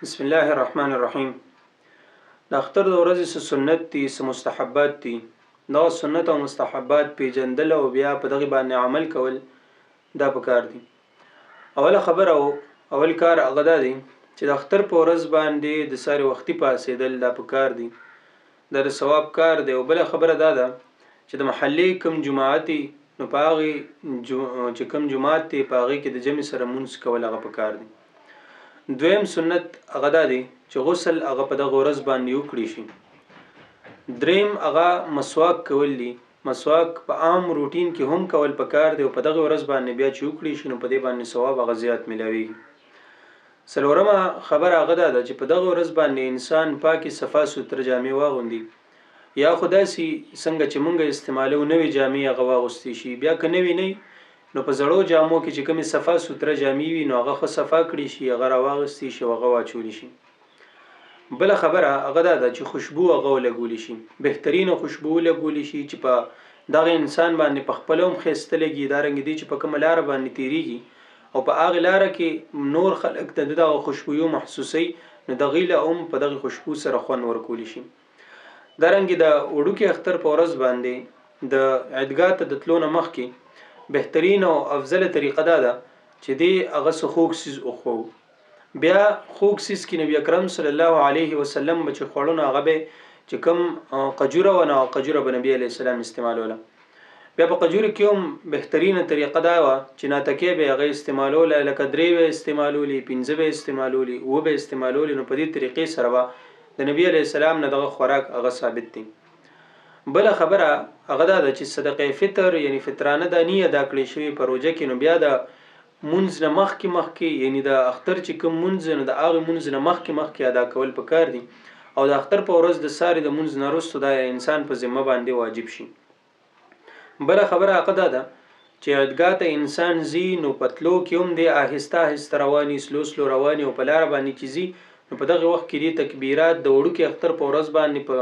بسم الله الرحمن الرحیم. د اختر د ورځې څه سنت دي، څه مستحبات دي. دا سنت او مستحبات پیژندل او بیا په دغه باندې عمل کول دا پکار دي. اوله خبره او اول کار هغه دا دی چې د اختر په ورځ باندې د ساري وختي پاسېدل دا پکار دي. دا د ثواب کار دی. او بل خبره دا ده چې د محلي کوم جماعتي نو پاغي چې کوم جماعت ته پاغي کې د جمع سره مونږ کول هغه پکار دي. دویم سنت هغه دا دی چې غسل هغه په دغه ورځ باندې وکړي شي. دریم هغه مسواک کول دي. مسواک په عام روټین کې هم کول پکار دی او په دغه ورځ باندې بیا چې وکړي شي نو په دې باندې ثواب هغه زیات ملاويږي. څلورمه خبره هغه دا ده چې په دغه ورځ باندې انسان پاکي صفا سوتره جامې واغوندي. یا خدای سي څنګه چې مونږه استعمالو نوې جامې هغه واغوستي شي. بیا که نوې نه نو په زړو جامو کې چې کومې صفا سوتره جامې وي نو هغه خو صفا کړي شي، هغه راواغستي شي، هغه واچولی شي. بل خبره هغه دا ده چې خوشبو هغه لګولی شي. بهترینه خوشبو لګولی شي چې په دغه انسان باندې په خپل هم خسته لګي. دا رنګ دي چې په کوم لار باندې تیریږي او په هغه لار کې نور خلق ته دغه خوشبو محسوسي نو دغه له هم په دغه خوشبو سره خون ورکولی شي. دا رنګ د وړو کې اختر په ورځ باندې د عیدګاه ته د تلو نه مخکې بهترین او افضل طریقه دا ده چې دی هغه خوږ سیز او خو بیا خوږ سیز کې نبی اکرم صلی الله علیه وسلم بچ خوړونه هغه به چې کوم قجوره و نه قجوره به نبی علیه السلام استعمالوله. بیا په قجوره کې هم بهترینه طریقه دا و چې ناتکه به هغه استعمالوله، لکه درې به استعمالولي، پنځه به استعمالولي، و به استعمالولي. نو په دې طریقې سره د نبی علیه السلام نه دغه خوراک هغه ثابت دي. بل خبره هغه دا چې صدقه فطر یعنی فطرانه د نیه ادا کړی شوی په روزه کې نو بیا د منځ نه مخکې یعنی د اختر چې کوم منځ نه د هغه منځ نه مخکې ادا کول پکار دي. او د اختر په ورځ د ساري د منځ نه وروسته د انسان په ذمه باندې واجب شي. بل خبره هغه دا ده چې عیدګاه ته انسان زی نو پتلو کې هم د آهسته آهسته رواني سلو رواني او په لار باندې چې زی نو په دغه وخت کې د تکبیرات د وړو کې اختر په ورځ باندې په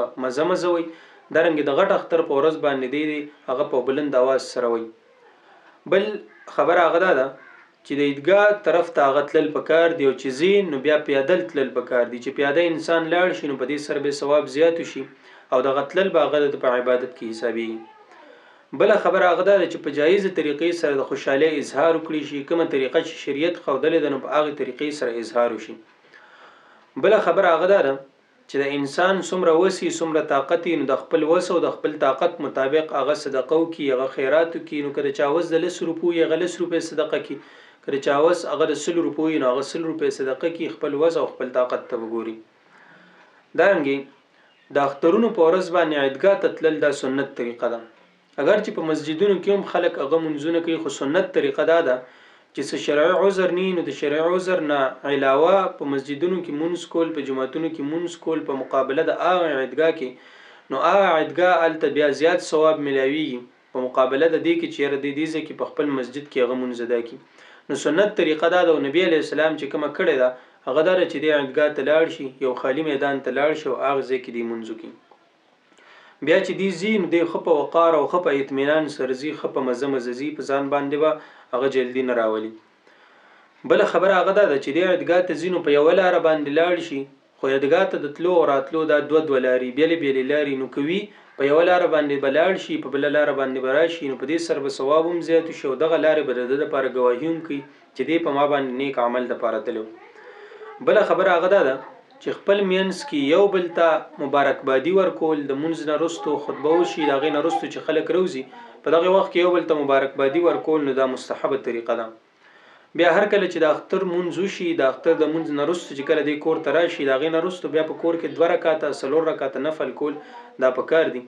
مزه وي. درنګ د غټ اختر په ورځ باندې دی هغه په بلند आवाज سره وي. بل خبره هغه ده چې د عیدګاه طرف ته غتل پکار دی او چې زین نو بیا پیادل تلل پکار دی. چې پیاده انسان لاړ شي نو په دې سره به ثواب زیات شي او د غتل باغه د په عبادت کې حسابي. بل خبره هغه ده چې په جایز طریقې سره د خوشاله اظهار وکړي شي. کومه طریقه چې شریعت خودلې ده نو په هغه طریقې سره اظهار وشي. بل خبره هغه ده چې د انسان څومره وسی څومره طاقت نو د خپل وس او د خپل طاقت مطابق هغه صدقه کوي، هغه خیرات کوي. نو کله چاوز د 100 روپۍ هغه 100 روپۍ صدقه کوي، کله چاوز هغه د 100 روپۍ نو هغه 100 روپۍ صدقه کوي. خپل وس او خپل طاقت ته وګوري. دا رنګي د اخترونو په ورځ باندې عیدګاه ته تلل دا سنت طریقه ده. اگر چې په مسجدونو کې هم خلک هغه منځونه کوي خو سنت طریقه ده چې څه شرعي عذر نه نو د شرعي عذر نه علاوه په مسجدونو کې مونږ کول، په جمعتونو کې مونږ کول په مقابله د عیدګاه کې نو عیدګاه الته بیا زیات ثواب ملاويږي په مقابله د دې کې چې د دې ځکه په خپل مسجد کې هغه مونږ ادا کی. نو سنت طریقه دا د نبی علی السلام چې کومه کړې ده هغه دره چې د عیدګاه ته لاړ شي، یو خالی میدان ته لاړ شي او هغه ځکه دی مونږ کی. بیا چې دی زین د خپه وقار او خپه اطمینان سرزي خپه مزي په ځان باندې هغه جلدی نه راولي. بل خبره هغه ده چې د عیدګاه ته زینو په یو لار باندې لاړ شي خو عیدګاه ته د تلو او راتلو دا دوه لاري بیل لاري نو کوي. په یو لار باندې بلاړ شي په بل لار باندې براشي نو په دې سره به ثواب هم زیات شي او دغه لارې به د لپاره گواهی هم کوي چې دې په ما باندې نیک عمل د پاره تلو. بل خبره هغه ده چې خپل مینس کې یو بل ته مبارکبادي ورکول د منځ نه رستو خطبه وشي دا غي نه رستو چې خلک روزي په دغه وخت کې یو بل ته مبارکبادي ورکول نو دا مستحب طریقه ده. بیا هر کله چې د اختر منځ وشي د اختر د منځ نه رستو چې کله د کور تراشي دا غي نه رستو بیا په کور کې 2 رکعاته 3 رکعاته نفل کول دا پکار دي.